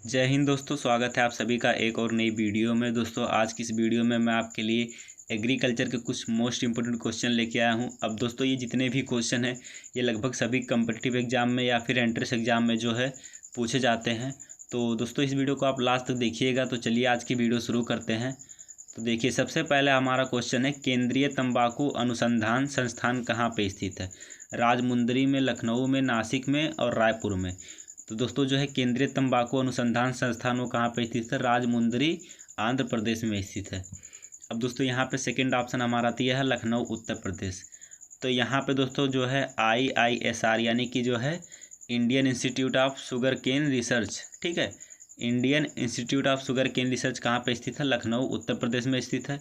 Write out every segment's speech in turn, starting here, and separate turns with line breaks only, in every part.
जय हिंद दोस्तों, स्वागत है आप सभी का एक और नई वीडियो में। दोस्तों आज की इस वीडियो में मैं आपके लिए एग्रीकल्चर के कुछ मोस्ट इंपोर्टेंट क्वेश्चन लेके आया हूं। अब दोस्तों ये जितने भी क्वेश्चन हैं ये लगभग सभी कम्पिटिटिव एग्जाम में या फिर एंट्रेंस एग्जाम में जो है पूछे जाते हैं। तो दोस्तों इस वीडियो को आप लास्ट तक देखिएगा। तो चलिए आज की वीडियो शुरू करते हैं। तो देखिए, सबसे पहले हमारा क्वेश्चन है, केंद्रीय तंबाकू अनुसंधान संस्थान कहाँ पे स्थित है? राजमुंदरी में, लखनऊ में, नासिक में और रायपुर में। तो दोस्तों जो है केंद्रीय तंबाकू अनुसंधान संस्थान वो कहाँ पे स्थित है? राजमुंदरी, आंध्र प्रदेश में स्थित है। अब दोस्तों यहाँ पे सेकंड ऑप्शन हमारा दिया है लखनऊ, उत्तर प्रदेश। तो यहाँ पे दोस्तों जो है IISR यानी कि जो है Indian Institute of Sugarcane Research, ठीक है, Indian Institute of Sugarcane Research कहाँ पे स्थित है? लखनऊ, उत्तर प्रदेश में स्थित है।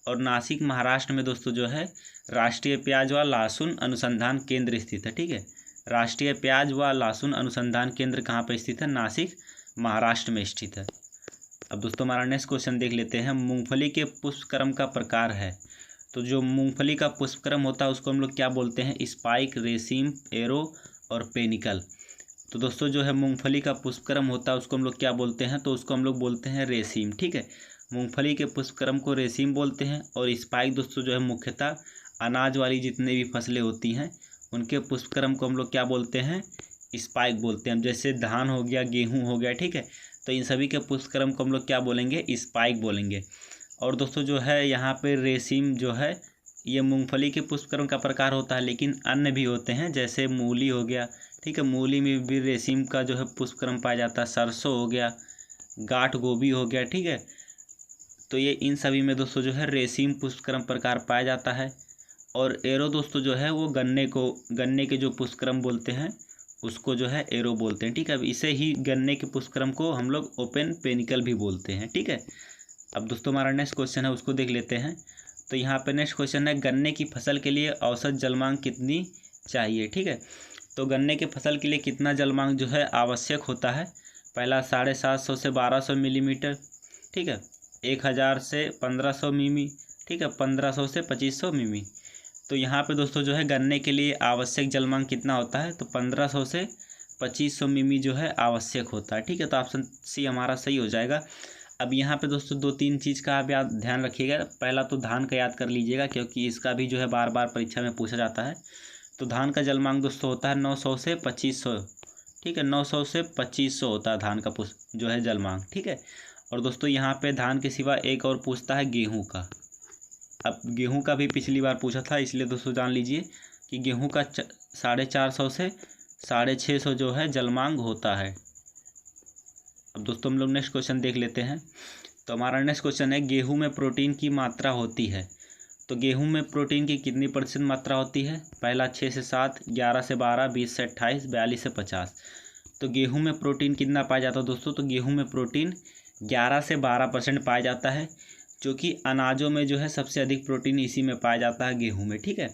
और नासिक, महाराष्ट्र में दोस्तों जो है राष्ट्रीय प्याज व लहसुन अनुसंधान केंद्र स्थित है, ठीक है। राष्ट्रीय प्याज व लहसुन अनुसंधान केंद्र कहाँ पर स्थित है? नासिक, महाराष्ट्र में स्थित है। अब दोस्तों हमारा नेक्स्ट क्वेश्चन देख लेते हैं, मूंगफली के पुष्पक्रम का प्रकार है। तो जो मूंगफली का पुष्पक्रम होता है उसको हम लोग क्या बोलते हैं? स्पाइक, रेसिम, एरो और पेनिकल। तो दोस्तों जो है मूंगफली का पुष्पक्रम होता है उसको हम लोग क्या बोलते हैं? तो उसको हम लोग बोलते हैं रेसिम, ठीक है। मूंगफली के पुष्पक्रम को रेसिम बोलते हैं। और स्पाइक दोस्तों जो है मुख्यतः अनाज वाली जितनी भी फसलें होती हैं उनके पुष्पक्रम को हम लोग क्या बोलते हैं? स्पाइक बोलते हैं। जैसे धान हो गया, गेहूं हो गया, ठीक है, तो इन सभी के पुष्पक्रम को हम लोग क्या बोलेंगे? स्पाइक बोलेंगे। और दोस्तों जो है यहाँ पे रेसिम जो है ये मूंगफली के पुष्पक्रम का प्रकार होता है, लेकिन अन्य भी होते हैं, जैसे मूली हो गया, ठीक है, मूली में भी रेसिम का जो है पुष्पक्रम पाया जाता है। सरसों हो गया, गांठ गोभी हो गया, ठीक है, तो ये इन सभी में दोस्तों जो है रेसिम पुष्पक्रम प्रकार पाया जाता है। और एरो दोस्तों जो है वो गन्ने के जो पुष्पक्रम बोलते हैं उसको जो है एरो बोलते हैं, ठीक है। अब इसे ही गन्ने के पुष्पक्रम को हम लोग ओपन पेनिकल भी बोलते हैं, ठीक है। अब दोस्तों हमारा नेक्स्ट क्वेश्चन है उसको देख लेते हैं। तो यहाँ पे नेक्स्ट क्वेश्चन है, गन्ने की फसल के लिए औसत जलमांग कितनी चाहिए, ठीक है। तो गन्ने की फसल के लिए कितना जलमांग जो है आवश्यक होता है? पहला 750 से 1200 मिलीमीटर, ठीक है, 1000 से 1500 मिमी, ठीक है, 1500 से 2500 मिमी। तो यहाँ पे दोस्तों जो है गन्ने के लिए आवश्यक जलमांग कितना होता है? तो 1500 से 2500 मिमी जो है आवश्यक होता है, ठीक है। तो ऑप्शन सी हमारा सही हो जाएगा। अब यहाँ पे दोस्तों दो तीन चीज़ का आप ध्यान रखिएगा। पहला तो धान का याद कर लीजिएगा क्योंकि इसका भी जो है बार बार परीक्षा में पूछा जाता है। तो धान का जलमांग दोस्तों होता है 900 से 2500, ठीक है, 900 से 2500 होता है धान का जो है जलमांग, ठीक है। और दोस्तों यहाँ पे धान के सिवा एक और पूछता है गेहूँ का। अब गेहूं का भी पिछली बार पूछा था, इसलिए दोस्तों जान लीजिए कि गेहूं का 450 से 650 जो है जलमांग होता है। अब दोस्तों हम लोग नेक्स्ट क्वेश्चन देख लेते हैं। तो हमारा नेक्स्ट क्वेश्चन है, गेहूं में प्रोटीन की मात्रा होती है। तो गेहूं में प्रोटीन की कितनी % मात्रा होती है? पहला 6 से 7, 11 से 12, 20 से 28, 42 से 50। तो गेहूं में प्रोटीन कितना पाया जाता है दोस्तों? तो गेहूं में प्रोटीन 11 से 12% पाया जाता है, जो कि अनाजों में जो है सबसे अधिक प्रोटीन इसी में पाया जाता है, गेहूं में, ठीक है।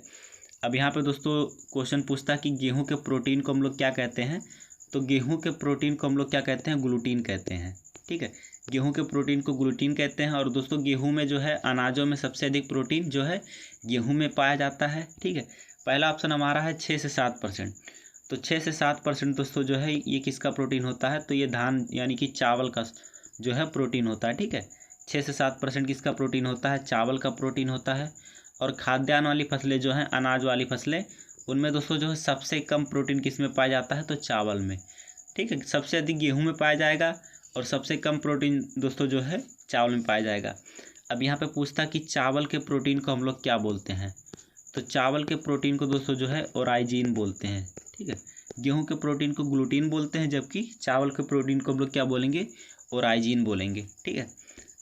अब यहाँ पे दोस्तों क्वेश्चन पूछता है कि गेहूं के प्रोटीन को हम लोग क्या कहते हैं? तो गेहूं के प्रोटीन को हम लोग क्या कहते हैं? ग्लूटीन कहते हैं, ठीक है। गेहूं के प्रोटीन को ग्लूटीन कहते हैं। और दोस्तों गेहूं में जो है अनाजों में सबसे अधिक प्रोटीन जो है गेहूं में पाया जाता है, ठीक है। पहला ऑप्शन हमारा है 6 से 7%। तो 6 से 7% दोस्तों जो है ये किसका प्रोटीन होता है? तो ये धान यानी कि चावल का जो है प्रोटीन होता है, ठीक है। 6 से 7% किसका प्रोटीन होता है? चावल का प्रोटीन होता है। और खाद्यान्न वाली फसलें जो हैं, अनाज वाली फसलें, उनमें दोस्तों जो है सबसे कम प्रोटीन किस में पाया जाता है? तो चावल में, ठीक है। सबसे अधिक गेहूं में पाया जाएगा और सबसे कम प्रोटीन दोस्तों जो है चावल में पाया जाएगा। अब यहाँ पे पूछता है कि चावल के प्रोटीन को हम लोग क्या बोलते हैं? तो चावल के प्रोटीन को दोस्तों जो है ओराइजीन बोलते हैं, ठीक है। गेहूँ के प्रोटीन को ग्लूटीन बोलते हैं, जबकि चावल के प्रोटीन को हम लोग क्या बोलेंगे? ओराइजीन बोलेंगे, ठीक है।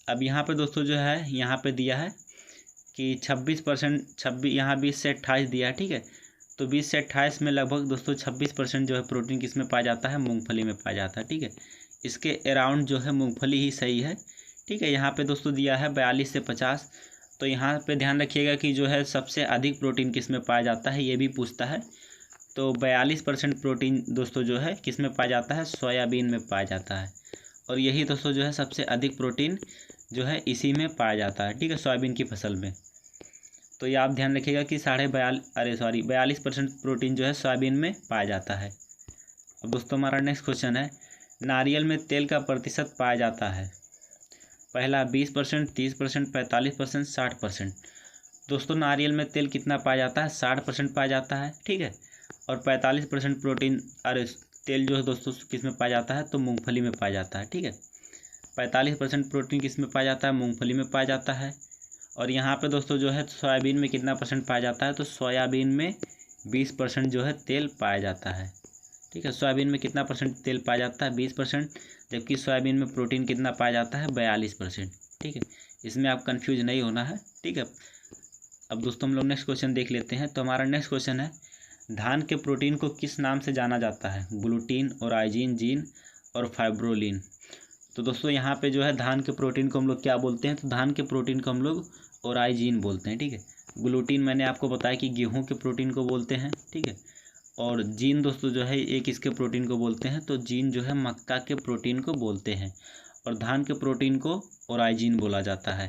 अब यहाँ पे दोस्तों जो है यहाँ पे दिया है कि 26%, यहाँ 20 से 28 दिया है, ठीक है। तो 20 से 28 में लगभग दोस्तों 26% जो है प्रोटीन किस में पाया जाता है? मूंगफली में पाया जाता है, ठीक है। इसके अराउंड जो है मूंगफली ही सही है, ठीक है। यहाँ पे दोस्तों दिया है 42 से 50। तो यहाँ पे ध्यान रखिएगा कि जो है सबसे अधिक प्रोटीन किस में पाया जाता है, ये भी पूछता है। तो 42% प्रोटीन दोस्तों जो है किस में पाया जाता है? सोयाबीन में पाया जाता है। और यही दोस्तों जो है सबसे अधिक प्रोटीन जो है इसी में पाया जाता है, ठीक है, सोयाबीन की फसल में। तो ये आप ध्यान रखिएगा कि 42% प्रोटीन जो है सोयाबीन में पाया जाता है। अब दोस्तों हमारा नेक्स्ट क्वेश्चन है, नारियल में तेल का प्रतिशत पाया जाता है? पहला 20%, 30%, 45%, 60%। दोस्तों नारियल में तेल कितना पाया जाता है? 60% पाया जाता है, ठीक है। और 45% प्रोटीन अरे तेल जो है दोस्तों किस में पाया जाता है? तो मूंगफली में पाया जाता है, ठीक है। 45% प्रोटीन किस में पाया जाता है? मूंगफली में पाया जाता है। और यहाँ पे दोस्तों जो है सोयाबीन में कितना परसेंट पाया जाता है? तो सोयाबीन में 20% जो है तेल पाया जाता है, ठीक है। सोयाबीन में कितना परसेंट तेल पाया जाता है? 20%। जबकि सोयाबीन में प्रोटीन कितना पाया जाता है? 42%, ठीक है। इसमें आप कंफ्यूज नहीं होना है, ठीक है। अब दोस्तों हम लोग नेक्स्ट क्वेश्चन देख लेते हैं। तो हमारा नेक्स्ट क्वेश्चन है, धान के प्रोटीन को किस नाम से जाना जाता है? ग्लूटीन, ओराइजिन, जीन और फाइब्रोलिन। तो दोस्तों यहाँ पे जो है धान के प्रोटीन को हम लोग क्या बोलते हैं? तो धान के प्रोटीन को हम लोग ओराइजिन बोलते हैं, ठीक है। ग्लूटीन मैंने आपको बताया कि गेहूँ के प्रोटीन को बोलते हैं, ठीक है। और जीन दोस्तों जो है एक इसके प्रोटीन को बोलते हैं, तो जीन जो है मक्का के प्रोटीन को बोलते हैं। और धान के प्रोटीन को ओराइजिन बोला जाता है।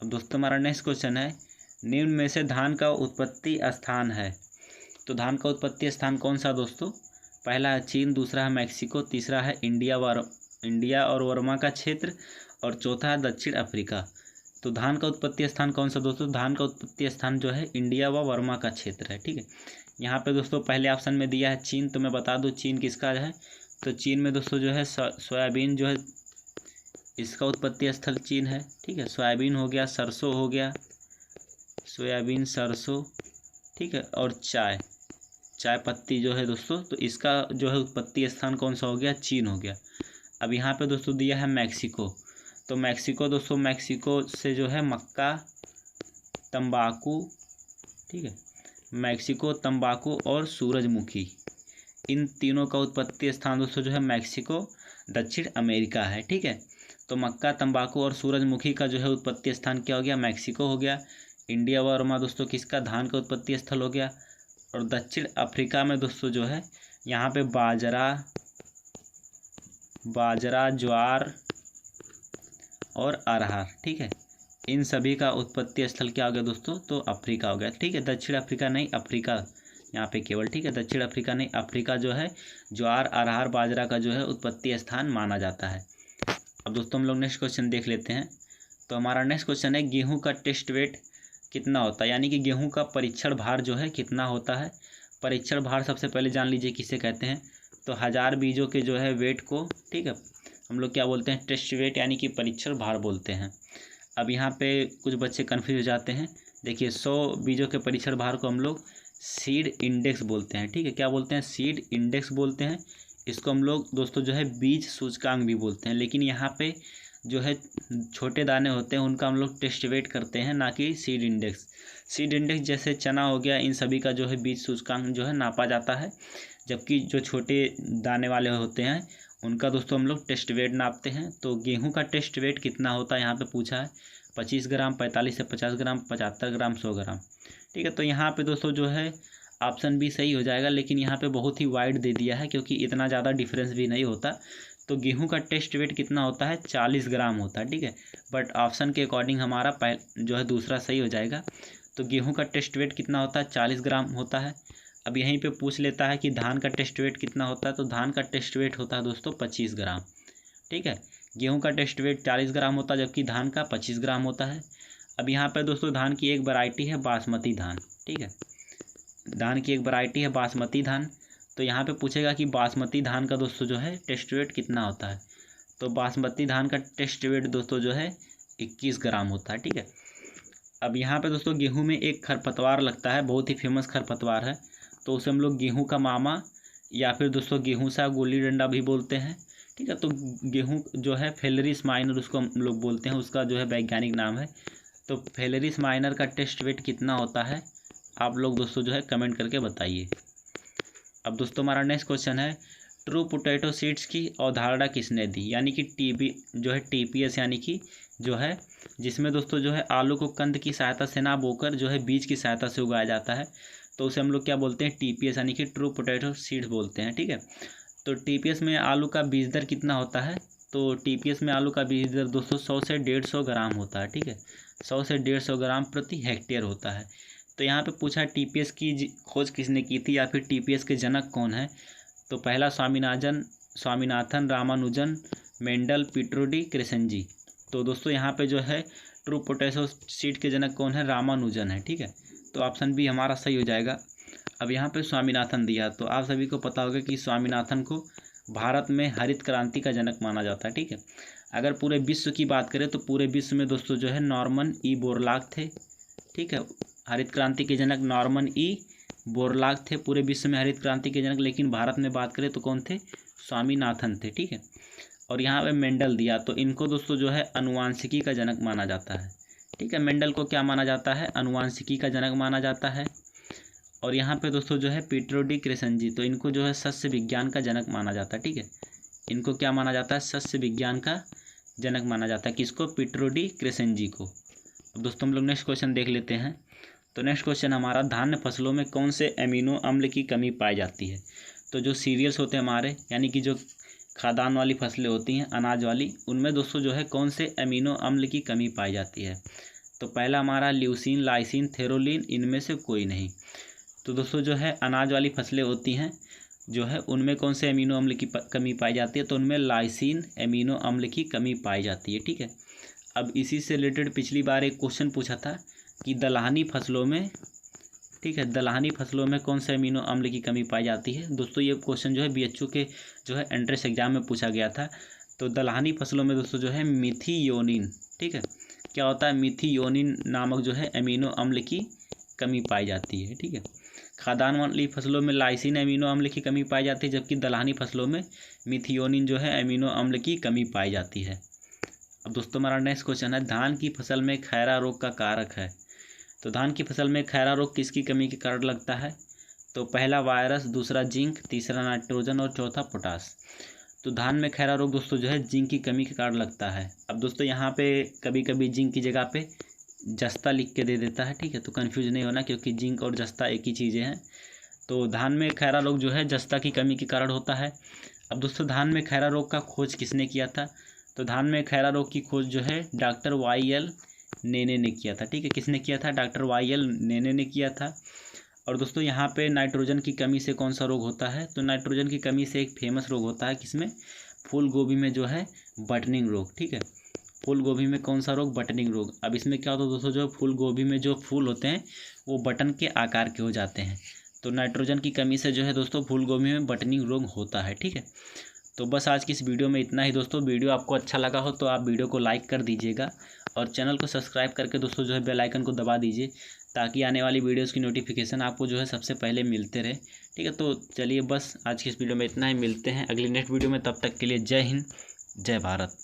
अब दोस्तों हमारा नेक्स्ट क्वेश्चन है, निम्न में से धान का उत्पत्ति स्थान है? तो धान का उत्पत्ति स्थान कौन सा दोस्तों? पहला है चीन, दूसरा है मैक्सिको, तीसरा है इंडिया और वर्मा का क्षेत्र, और चौथा है दक्षिण अफ्रीका। तो धान का उत्पत्ति स्थान कौन सा दोस्तों? धान का उत्पत्ति स्थान जो है इंडिया व वर्मा का क्षेत्र है, ठीक है। यहाँ पे दोस्तों पहले ऑप्शन में दिया है चीन, तो मैं बता दूँ चीन किसका है। तो चीन में दोस्तों जो है सोयाबीन जो है इसका उत्पत्ति स्थल चीन है, ठीक है। सोयाबीन हो गया, सरसों हो गया, सोयाबीन, सरसों, ठीक है। और चाय पत्ती जो है दोस्तों, तो इसका जो है उत्पत्ति स्थान कौन सा हो गया? चीन हो गया। अब यहाँ पे दोस्तों दिया है मैक्सिको, तो मैक्सिको दोस्तों मैक्सिको से जो है मक्का, तंबाकू, ठीक है। मैक्सिको, तंबाकू और सूरजमुखी, इन तीनों का उत्पत्ति स्थान दोस्तों जो है मैक्सिको, दक्षिण अमेरिका है, ठीक है। तो मक्का, तंबाकू और सूरजमुखी का जो है उत्पत्ति स्थान क्या हो गया? मैक्सिको हो गया। इंडिया वर्मा दोस्तों किसका? धान का उत्पत्ति स्थल हो गया। और दक्षिण अफ्रीका में दोस्तों जो है यहाँ पे बाजरा, ज्वार और अरहर, ठीक है। इन सभी का उत्पत्ति स्थल क्या हो गया दोस्तों? तो अफ्रीका हो गया, ठीक है। दक्षिण अफ्रीका नहीं, अफ्रीका यहाँ पे केवल, ठीक है। दक्षिण अफ्रीका नहीं, अफ्रीका जो है ज्वार, अरहर, बाजरा का जो है उत्पत्ति स्थान माना जाता है। अब दोस्तों हम लोग नेक्स्ट क्वेश्चन देख लेते हैं। तो हमारा नेक्स्ट क्वेश्चन है, गेहूँ का टेस्ट वेट कितना होता है? यानी कि गेहूँ का परीक्षण भार जो है कितना होता है? परीक्षण भार सबसे पहले जान लीजिए किसे कहते हैं। तो 1000 बीजों के जो है वेट को, ठीक है, हम लोग क्या बोलते हैं? टेस्ट वेट यानी कि परीक्षण भार बोलते हैं। अब यहाँ पे कुछ बच्चे कन्फ्यूज हो जाते हैं। देखिए 100 बीजों के परीक्षण भार को हम लोग सीड इंडेक्स बोलते हैं, ठीक है। क्या बोलते हैं? सीड इंडेक्स बोलते हैं। इसको हम लोग दोस्तों जो है बीज सूचकांक भी बोलते हैं। लेकिन यहाँ पे जो है छोटे दाने होते हैं उनका हम लोग टेस्ट वेट करते हैं, ना कि सीड इंडेक्स। सीड इंडेक्स जैसे चना हो गया, इन सभी का जो है बीज सूचकांक जो है नापा जाता है। जबकि जो छोटे दाने वाले होते हैं उनका दोस्तों हम लोग टेस्ट वेट नापते हैं। तो गेहूं का टेस्ट वेट कितना होता है यहाँ पे पूछा है? 25 ग्राम, 45 से 50 ग्राम, 75 ग्राम, 100 ग्राम, ठीक है। तो यहाँ पे दोस्तों जो है ऑप्शन भी सही हो जाएगा, लेकिन यहाँ पे बहुत ही वाइड दे दिया है क्योंकि इतना ज़्यादा डिफरेंस भी नहीं होता। तो गेहूं का टेस्ट वेट कितना होता है? 40 ग्राम होता है, ठीक है। बट ऑप्शन के अकॉर्डिंग हमारा जो है दूसरा सही हो जाएगा। तो गेहूं का टेस्ट वेट कितना होता है? 40 ग्राम होता है। अब यहीं पे पूछ लेता है कि धान का टेस्ट वेट कितना होता है? तो धान का टेस्ट वेट होता है दोस्तों 25 ग्राम, ठीक है। गेहूं का टेस्ट वेट 40 ग्राम होता है, जबकि धान का 25 ग्राम होता है। अब यहाँ पे दोस्तों धान की एक वैरायटी है बासमती धान, ठीक है। धान की एक वैरायटी है बासमती धान। तो यहाँ पे पूछेगा कि बासमती धान का दोस्तों जो है टेस्ट वेट कितना होता है? तो बासमती धान का टेस्ट वेट दोस्तों जो है 21 ग्राम होता है, ठीक है। अब यहाँ पे दोस्तों गेहूं में एक खरपतवार लगता है, बहुत ही फेमस खरपतवार है। तो उसे हम लोग गेहूं का मामा या फिर दोस्तों गेहूं सा गुल्ली डंडा भी बोलते हैं, ठीक है। तो गेहूं जो है फेलरिस माइनर उसको हम लोग बोलते हैं, उसका जो है वैज्ञानिक नाम है। तो फेलरिस माइनर का टेस्ट वेट कितना होता है? आप लोग दोस्तों जो है कमेंट करके बताइए। अब दोस्तों हमारा नेक्स्ट क्वेश्चन है, ट्रू पोटैटो सीड्स की अवधारणा किसने दी? यानी कि टीपीएस यानी कि जो है जिसमें दोस्तों जो है आलू को कंद की सहायता से ना बोकर जो है बीज की सहायता से उगाया जाता है, तो उसे हम लोग क्या बोलते हैं? टीपीएस यानी कि ट्रू पोटैटो सीड्स बोलते हैं, ठीक है। तो टीपीएस में आलू का बीज दर कितना होता है? तो टीपीएस में आलू का बीज दर दोस्तों 100 से 150 ग्राम होता है, ठीक है। 100 से 150 ग्राम प्रति हेक्टेयर होता है। तो यहाँ पे पूछा टीपीएस की खोज किसने की थी या फिर टीपीएस के जनक कौन है? तो पहला स्वामीनाथन स्वामीनाथन, रामानुजन, मेंडल, पिट्रो डी क्रेसेंजी। तो दोस्तों यहाँ पे जो है ट्रू पोटैशो सीड के जनक कौन है? रामानुजन है। ठीक है, तो ऑप्शन बी हमारा सही हो जाएगा। अब यहाँ पे स्वामीनाथन दिया, तो आप सभी को पता होगा कि स्वामीनाथन को भारत में हरित क्रांति का जनक माना जाता है। ठीक है, अगर पूरे विश्व की बात करें तो पूरे विश्व में दोस्तों जो है नॉर्मन ई बोरलॉग थे। ठीक है, हरित क्रांति के जनक नॉर्मन ई बोरलॉग थे पूरे विश्व में हरित क्रांति के जनक, लेकिन भारत में बात करें तो कौन थे? स्वामीनाथन थे। ठीक है, और यहाँ पे मेंडल दिया, तो इनको दोस्तों जो है अनुवांशिकी का जनक माना जाता है। ठीक है, मेंडल को क्या माना जाता है? अनुवांशिकी का जनक माना जाता है। और यहाँ पे दोस्तों जो है पिट्रो डी क्रेसेंजी, तो इनको जो है सस्य विज्ञान का जनक माना जाता है। ठीक है, इनको क्या माना जाता है? सस्य विज्ञान का जनक माना जाता है। किसको? पिट्रो डी क्रेसेंजी को। अब दोस्तों हम लोग नेक्स्ट क्वेश्चन देख लेते हैं। तो नेक्स्ट क्वेश्चन हमारा, धान्य फसलों में कौन से एमिनो अम्ल की कमी पाई जाती है? तो जो सीरियल्स होते हैं हमारे, यानी कि जो खाद्यान्न वाली फसलें होती हैं, अनाज वाली, उनमें दोस्तों जो है कौन से एमिनो अम्ल की कमी पाई जाती है? तो पहला हमारा ल्यूसीन, लाइसिन, थेरोलिन, इनमें से कोई नहीं। तो दोस्तों जो है अनाज वाली फसलें होती हैं जो है, उनमें कौन से एमिनो अम्ल की कमी पाई जाती है? तो उनमें लाइसिन एमिनो अम्ल की कमी पाई जाती है। ठीक है, अब इसी से रिलेटेड पिछली बार एक क्वेश्चन पूछा था कि दलहनी फसलों में, ठीक है, दलहनी फसलों में कौन से एमिनो अम्ल की कमी पाई जाती है? दोस्तों ये क्वेश्चन जो है बीएचयू के जो है एंट्रेंस एग्जाम में पूछा गया था। तो दलहनी फसलों में दोस्तों जो है मिथियोनिन, ठीक है, क्या होता है? मिथियोनिन नामक जो है एमिनो अम्ल की कमी पाई जाती है। ठीक है, खाद्यान्न वाली फसलों में लाइसिन एमिनो अम्ल की कमी पाई जाती है, जबकि दलहनी फसलों में मिथियोनिन जो है एमिनो अम्ल की कमी पाई जाती है। अब दोस्तों हमारा नेक्स्ट क्वेश्चन है, धान की फसल में खैरा रोग का कारक है। तो धान की फसल में खैरा रोग किसकी कमी के कारण लगता है? तो पहला वायरस, दूसरा जिंक, तीसरा नाइट्रोजन और चौथा पोटास। तो धान में खैरा रोग दोस्तों जो है जिंक की कमी के कारण लगता है। अब दोस्तों यहाँ पे कभी कभी जिंक की जगह पे जस्ता लिख के दे देता है। ठीक है, तो कन्फ्यूज नहीं होना, क्योंकि जिंक और जस्ता एक ही चीज़ें हैं। तो धान में खैरा रोग जो है जस्ता की कमी के कारण होता है। अब दोस्तों धान में खैरा रोग का खोज किसने किया था? तो धान में खैरा रोग की खोज जो है डॉक्टर वाई.एल. नेने ने किया था। ठीक है, किसने किया था? डॉक्टर वाई.एल. नेने ने किया था। और दोस्तों यहाँ पे नाइट्रोजन की कमी से कौन सा रोग होता है? तो नाइट्रोजन की कमी से एक फेमस रोग होता है, किसमें? फूल गोभी में जो है बटनिंग रोग। ठीक है, फूल गोभी में कौन सा रोग? बटनिंग रोग। अब इसमें क्या होता है दोस्तों, जो फूल गोभी में जो फूल होते हैं वो बटन के आकार के हो जाते हैं। तो नाइट्रोजन की कमी से जो है दोस्तों फूल गोभी में बटनिंग रोग होता है। ठीक है, तो बस आज की इस वीडियो में इतना ही दोस्तों। वीडियो आपको अच्छा लगा हो तो आप वीडियो को लाइक कर दीजिएगा और चैनल को सब्सक्राइब करके दोस्तों जो है बेल आइकन को दबा दीजिए, ताकि आने वाली वीडियोस की नोटिफिकेशन आपको जो है सबसे पहले मिलते रहे। ठीक है, तो चलिए बस आज की इस वीडियो में इतना ही, मिलते हैं अगली नेक्स्ट वीडियो में। तब तक के लिए जय हिंद, जय भारत।